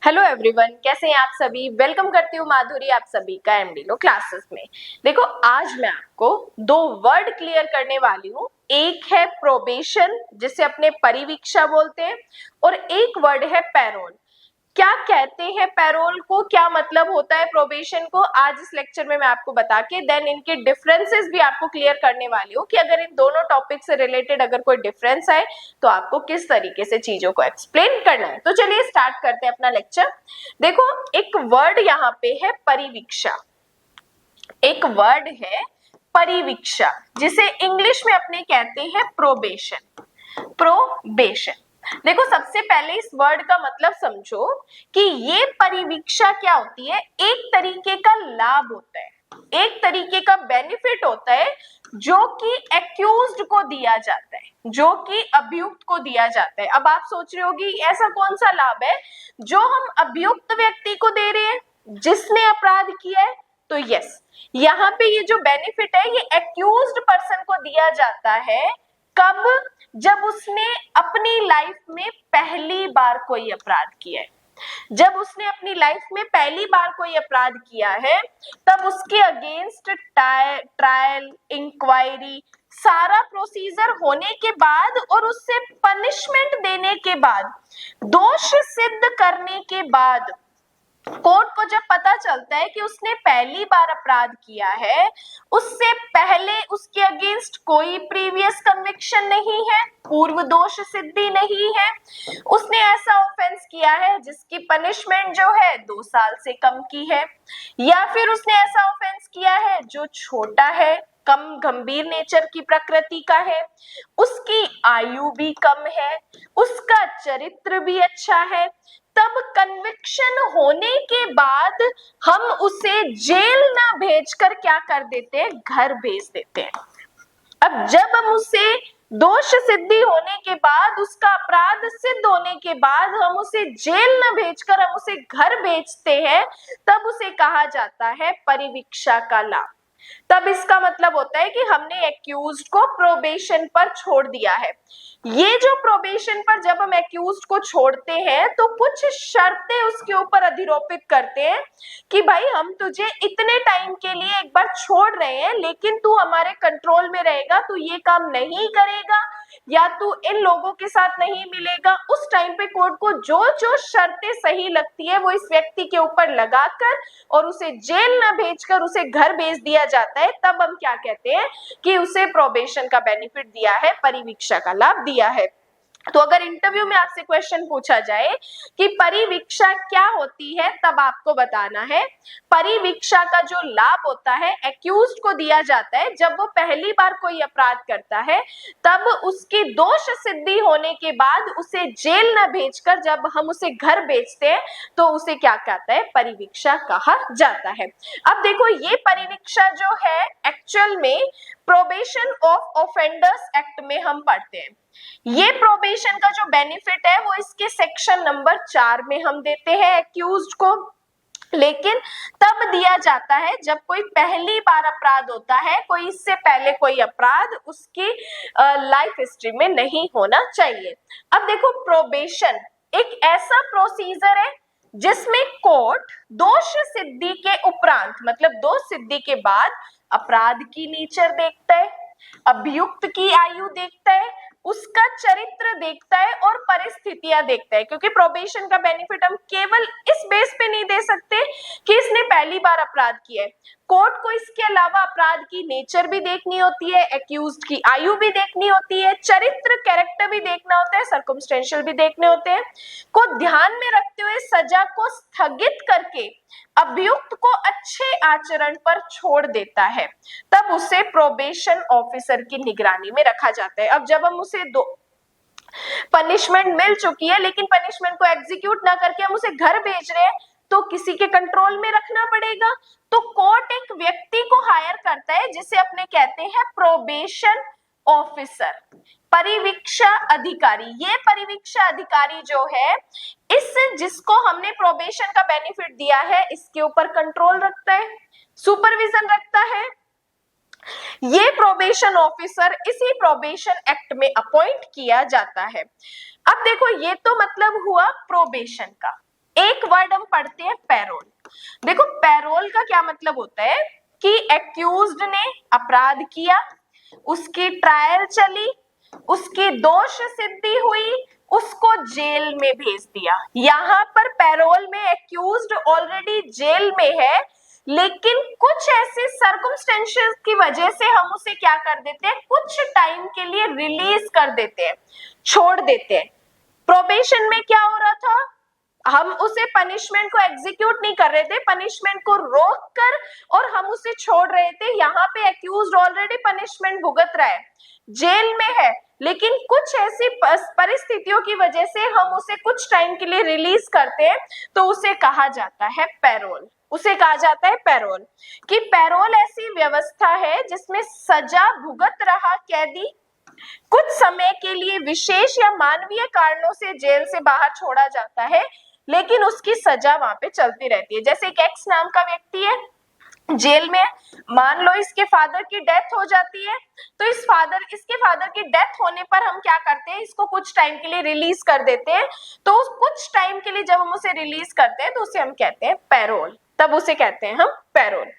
Hello everyone, कैसे हैं आप सभी। वेलकम करती हूँ माधुरी आप सभी का एमडी लो क्लासेस में। देखो, आज मैं आपको दो वर्ड क्लियर करने वाली हूँ। एक है प्रोबेशन, जिसे अपने परिवीक्षा बोलते हैं, और एक वर्ड है पैरोल। क्या कहते हैं पैरोल को, क्या मतलब होता है प्रोबेशन को, आज इस लेक्चर में मैं आपको बता के देन इनके डिफरेंसेस भी आपको क्लियर करने वाली हूँ कि अगर इन दोनों टॉपिक से रिलेटेड अगर कोई डिफरेंस आए तो आपको किस तरीके से चीजों को एक्सप्लेन करना है। तो चलिए स्टार्ट करते हैं अपना लेक्चर। देखो, एक वर्ड यहाँ पे है परिवीक्षा। एक वर्ड है परिवीक्षा, जिसे इंग्लिश में अपने कहते हैं प्रोबेशन। प्रोबेशन, देखो सबसे पहले इस वर्ड का मतलब समझो कि ये परिवीक्षा क्या होती है। एक तरीके का लाभ होता है, एक तरीके का बेनिफिट होता है जो कि एक्यूज्ड को दिया जाता है, जो कि अभियुक्त को दिया जाता है। अब आप सोच रहे होगी ऐसा कौन सा लाभ है जो हम अभियुक्त व्यक्ति को दे रहे हैं, जिसने अपराध किया है। तो यस, यहाँ पे ये जो बेनिफिट है ये एक्यूज्ड पर्सन को दिया जाता है। कब? जब उसने अपनी लाइफ में पहली बार कोई अपराध किया है। जब उसने अपनी लाइफ में पहली बार कोई अपराध किया है, तब उसके अगेंस्ट ट्रायल, इंक्वायरी, सारा प्रोसीजर होने के बाद और उससे पनिशमेंट देने के बाद, दोष सिद्ध करने के बाद, कोर्ट को जब पता चलता है कि उसने पहली बार अपराध किया है, उससे पहले उसके अगेंस्ट कोई प्रीवियस कन्विक्शन नहीं है, पूर्व दोष सिद्धि नहीं है, उसने ऐसा ऑफेंस किया है जिसकी पनिशमेंट जो है 2 साल से कम की है, या फिर उसने ऐसा ऑफेंस किया है जो छोटा है, कम गंभीर नेचर की प्रकृति का है, उसकी आयु भी कम है, उसका चरित्र भी अच्छा है, तब कन्विक्शन होने के बाद हम उसे जेल ना भेजकर क्या कर देते हैं, घर भेज देते हैं। अब जब हम उसे दोष सिद्धि होने के बाद, उसका अपराध सिद्ध होने के बाद हम उसे जेल न भेजकर हम उसे घर भेजते हैं, तब उसे कहा जाता है परिवीक्षा का लाभ। तब इसका मतलब होता है कि हमने एक्यूज्ड को प्रोबेशन पर छोड़ दिया है। ये जो प्रोबेशन पर जब हम एक्यूज्ड को छोड़ते हैं तो कुछ शर्तें उसके ऊपर अधिरोपित करते हैं कि भाई हम तुझे इतने टाइम के लिए एक बार छोड़ रहे हैं, लेकिन तू हमारे कंट्रोल में रहेगा, तू ये काम नहीं करेगा या तू इन लोगों के साथ नहीं मिलेगा। उस टाइम पे कोर्ट को जो जो शर्तें सही लगती है वो इस व्यक्ति के ऊपर लगाकर और उसे जेल न भेजकर उसे घर भेज दिया जाता है। तब हम क्या कहते हैं कि उसे प्रोबेशन का बेनिफिट दिया है, परिवीक्षा का लाभ दिया है। तो अगर इंटरव्यू में आपसे क्वेश्चन पूछा जाए कि परिवीक्षा क्या होती है, तब आपको बताना है परिवीक्षा का जो लाभ होता है एक्यूज्ड को दिया जाता है जब वो पहली बार कोई अपराध करता है, तब उसकी दोष सिद्धि होने के बाद उसे जेल न भेजकर जब हम उसे घर भेजते हैं तो उसे क्या कहता है, परिवीक्षा कहा जाता है। अब देखो, ये परिवीक्षा जो है एक्चुअल में प्रोबेशन ऑफ ऑफेंडर्स एक्ट में हम पढ़ते हैं। ये प्रोबेशन का जो बेनिफिट है वो इसके सेक्शन नंबर 4 में हम देते हैं एक्यूज्ड को, लेकिन तब दिया जाता है जब कोई पहली बार अपराध होता है, कोई इससे पहले कोई अपराध उसकी लाइफ हिस्ट्री में नहीं होना चाहिए। अब देखो, प्रोबेशन एक ऐसा प्रोसीजर है जिसमें कोर्ट दोष सिद्धि के उपरांत, मतलब दोष सिद्धि के बाद अपराध की नेचर देखता है, अभियुक्त की आयु देखता है, उसका चरित्र देखता है और परिस्थितियां देखता है। क्योंकि प्रोबेशन का बेनिफिट हम केवल इस बेस पे नहीं दे सकते कि इसने पहली बार अपराध किया है, कोर्ट को इसके अलावा अपराध की नेचर भी देखनी होती है, एक्यूज्ड की आयु भी देखनी होती है, चरित्र कैरेक्टर भी देखना होता है, सर्कमस्टेंशियल भी देखने होते हैं, को ध्यान में रखते हुए सजा को स्थगित करके अभियुक्त को अच्छे आचरण पर छोड़ देता है, तब उसे प्रोबेशन ऑफिसर की निगरानी में रखा जाता है। अब जब हम उसे पनिशमेंट मिल चुकी है लेकिन पनिशमेंट को एग्जीक्यूट ना करके हम उसे घर भेज रहे हैं, तो किसी के कंट्रोल में रखना पड़ेगा। तो कोर्ट एक व्यक्ति को हायर करता है जिसे अपने कहते हैं प्रोबेशन ऑफिसर, परिवीक्षा अधिकारी। ये परिवीक्षा अधिकारी जो है, इस जिसको हमने प्रोबेशन का बेनिफिट दिया है, इसके ऊपर कंट्रोल रखता है, सुपरविजन रखता है। ये प्रोबेशन ऑफिसर इसी प्रोबेशन एक्ट में अपॉइंट किया जाता है। अब देखो, ये तो मतलब हुआ प्रोबेशन का। एक वर्ड हम पढ़ते हैं पैरोल। देखो पैरोल का क्या मतलब होता है कि एक्यूज्ड ने अपराध किया, उसकी ट्रायल चली, उसकी दोष सिद्धि हुई, उसको जेल में भेज दिया। यहाँ पर पैरोल में एक्यूज्ड ऑलरेडी जेल में है, लेकिन कुछ ऐसे सर्कमस्टेंसेस की वजह से हम उसे क्या कर देते हैं, कुछ टाइम के लिए रिलीज कर देते हैं, छोड़ देते हैं। प्रोबेशन में क्या हो रहा था, हम उसे पनिशमेंट को एग्जीक्यूट नहीं कर रहे थे, पनिशमेंट को रोक कर और हम उसे छोड़ रहे थे। यहाँ पे एक्यूज्ड ऑलरेडी पनिशमेंट भुगत रहा है, जेल में है, लेकिन कुछ ऐसी परिस्थितियों की वजह से हम उसे कुछ टाइम के लिए रिलीज करते हैं, तो उसे कहा जाता है पैरोल। उसे कहा जाता है पैरोल। कि पैरोल ऐसी व्यवस्था है जिसमें सजा भुगत रहा कैदी कुछ समय के लिए विशेष या मानवीय कारणों से जेल से बाहर छोड़ा जाता है, लेकिन उसकी सजा वहां पे चलती रहती है। जैसे एक एक्स नाम का व्यक्ति है, जेल में, मान लो इसके फादर की डेथ हो जाती है, तो इसके फादर की डेथ होने पर हम क्या करते हैं, इसको कुछ टाइम के लिए रिलीज कर देते हैं। तो उस कुछ टाइम के लिए जब हम उसे रिलीज करते हैं तो उसे हम कहते हैं पैरोल, तब उसे कहते हैं हम पैरोल।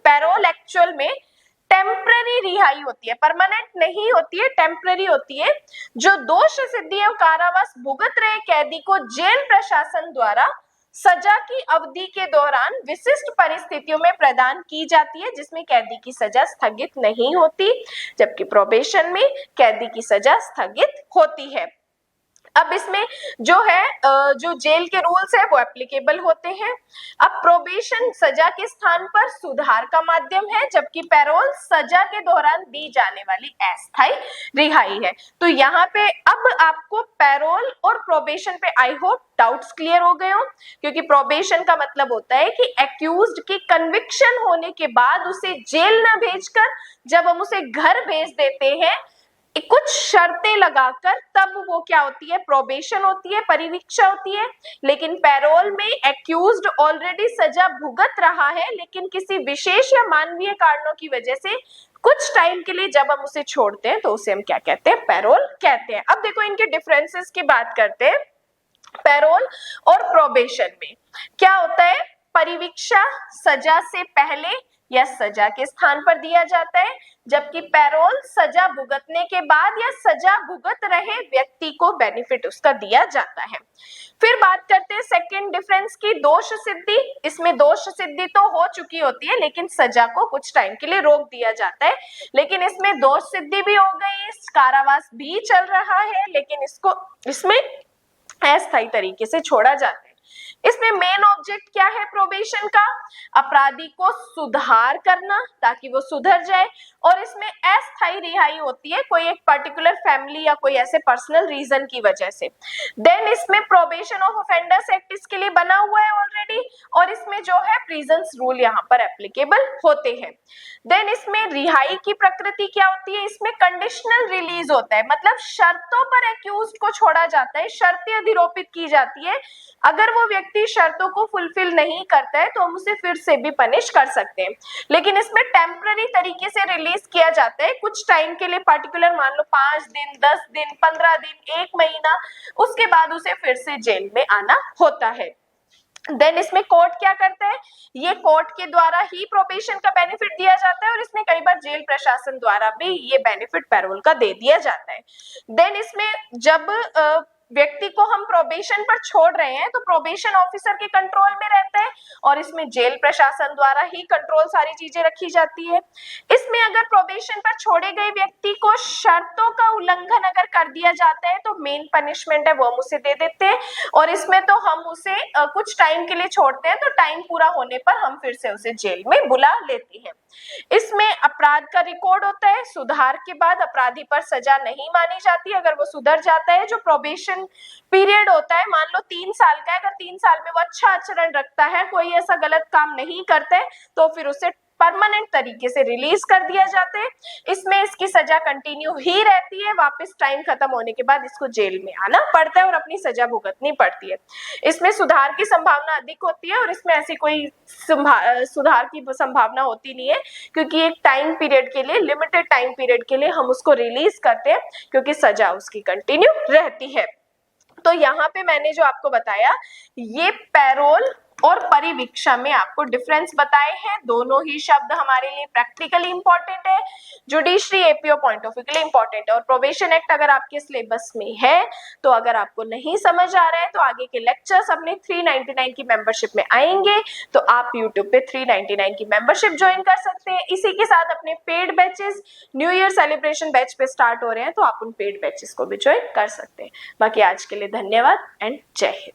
पैरोल एक्चुअल में टेम्पररी रिहाई होती है, परमानेंट नहीं होती है, टेम्पररी होती है, जो दोष सिद्धि और कारावास भुगत रहे कैदी को जेल प्रशासन द्वारा सजा की अवधि के दौरान विशिष्ट परिस्थितियों में प्रदान की जाती है, जिसमें कैदी की सजा स्थगित नहीं होती, जबकि प्रोबेशन में कैदी की सजा स्थगित होती है। अब इसमें जो है जो जेल के रूल्स है वो एप्लीकेबल होते हैं। अब प्रोबेशन सजा के स्थान पर सुधार का माध्यम है, जबकि पैरोल सजा के दौरान दी जाने वाली अस्थायी रिहाई है। तो यहाँ पे अब आपको पैरोल और प्रोबेशन पे आई होप डाउट्स क्लियर हो गए हो, क्योंकि प्रोबेशन का मतलब होता है कि एक्यूज्ड की कन्विक्शन होने के बाद उसे जेल न भेजकर जब हम उसे घर भेज देते हैं कुछ शर्तें लगाकर, तब वो क्या होती है, प्रोबेशन होती है, परिवीक्षा होती है। लेकिन पैरोल में एक्यूज्ड ऑलरेडी सजा भुगत रहा है, लेकिन किसी विशेष या मानवीय कारणों की वजह से कुछ टाइम के लिए जब हम उसे छोड़ते हैं तो उसे हम क्या कहते हैं, पैरोल कहते हैं। अब देखो इनके डिफरेंसेस की बात करते हैं। पैरोल और प्रोबेशन में क्या होता है, परिवीक्षा सजा से पहले या सजा के स्थान पर दिया जाता है, जबकि पैरोल सजा भुगतने के बाद या सजा भुगत रहे व्यक्ति को बेनिफिट उसका दिया जाता है। फिर बात करते हैं सेकंड डिफरेंस की, दोष सिद्धि। इसमें दोष सिद्धि तो हो चुकी होती है, लेकिन सजा को कुछ टाइम के लिए रोक दिया जाता है। लेकिन इसमें दोष सिद्धि भी हो गई, कारावास भी चल रहा है, लेकिन इसमें अस्थायी तरीके से छोड़ा जाता है। इसमें मेन ऑब्जेक्ट क्या है प्रोबेशन का, अपराधी को सुधार करना ताकि वो सुधर जाए, और इसमें अस्थायी रिहाई होती है कोई एक पर्टिकुलर फैमिली या कोई ऐसे पर्सनल रीजन की वजह से। देन इसमें प्रोबेशन ऑफ ऑफेंडर्स एक्ट इसके लिए बना हुआ है ऑलरेडी, और इसमें जो है प्रिजन्स रूल यहाँ पर एप्लीकेबल होते हैं। देन इसमें रिहाई की प्रकृति क्या होती है, इसमें कंडीशनल रिलीज होता है, मतलब शर्तों पर एक्यूज्ड को छोड़ा जाता है, शर्तें अधिरोपित की जाती है। अगर वो व्यक्ति शर्तों को फुलफिल नहीं करता है तो हम उसे फिर से भी पनिश कर सकते हैं। लेकिन इसमें टेम्पररी तरीके से रिलीज किया जाता है कुछ टाइम के लिए, पर्टिकुलर मान लो 5 दिन, 10 दिन, 15 दिन, 1 महीना, उसके बाद उसे फिर से जेल में आना होता है। देन इसमें कोर्ट क्या करता है, ये कोर्ट के द्वारा ही प्रोबेशन का बेनिफिट दिया जाता है, और इसमें कई बार जेल प्रशासन द्वारा भी ये बेनिफिट पैरोल का दे दिया जाता है। देन इसमें जब व्यक्ति को हम प्रोबेशन पर छोड़ रहे हैं तो प्रोबेशन ऑफिसर के कंट्रोल में रहता है, और इसमें जेल प्रशासन द्वारा ही कंट्रोल सारी चीजें रखी जाती है। इसमें अगर प्रोबेशन पर छोड़े गए व्यक्ति को शर्तों का उल्लंघन अगर कर दिया जाता है तो मेन पनिशमेंट है वो हम उसे दे देते हैं, और इसमें तो हम उसे कुछ टाइम के लिए छोड़ते हैं, तो टाइम पूरा होने पर हम फिर से उसे जेल में बुला लेते हैं। इसमें अपराध का रिकॉर्ड होता है, सुधार के बाद अपराधी पर सजा नहीं मानी जाती अगर वो सुधर जाता है। जो प्रोबेशन पीरियड होता है, मान लो 3 साल का है, अगर 3 साल में वो अच्छा आचरण रखता है, कोई ऐसा गलत काम नहीं करता है, तो फिर उसे परमानेंट तरीके से रिलीज कर दिया जाता है। इसमें इसकी सजा कंटिन्यू ही रहती है, वापस टाइम खत्म होने के बाद इसको जेल में आना पड़ता है और अपनी सजा भुगतनी पड़ती है। इसमें सुधार की संभावना अधिक होती है, और इसमें ऐसी कोई सुधार की संभावना होती नहीं है, क्योंकि एक टाइम पीरियड के लिए, लिमिटेड टाइम पीरियड के लिए हम उसको रिलीज करते हैं, क्योंकि सजा उसकी कंटिन्यू रहती है। तो यहाँ पे मैंने जो आपको बताया, ये पैरोल और परिवीक्षा में आपको डिफरेंस बताए हैं। दोनों ही शब्द हमारे लिए प्रैक्टिकली इंपॉर्टेंट है, judiciary APO point of view के लिए इंपॉर्टेंट है। और प्रोबेशन एक्ट अगर आपके सिलेबस में है, तो अगर आपको नहीं समझ आ रहा है तो आगे के लेक्चर्स अपने 399 की मेंबरशिप में आएंगे, तो आप यूट्यूब पे 399 की मेंबरशिप ज्वाइन कर सकते हैं। इसी के साथ अपने paid batches new year celebration batch पे स्टार्ट हो रहे हैं, तो आप उन पेड बैचेस को भी ज्वाइन कर सकते हैं। बाकी आज के लिए धन्यवाद एंड जय हिंद।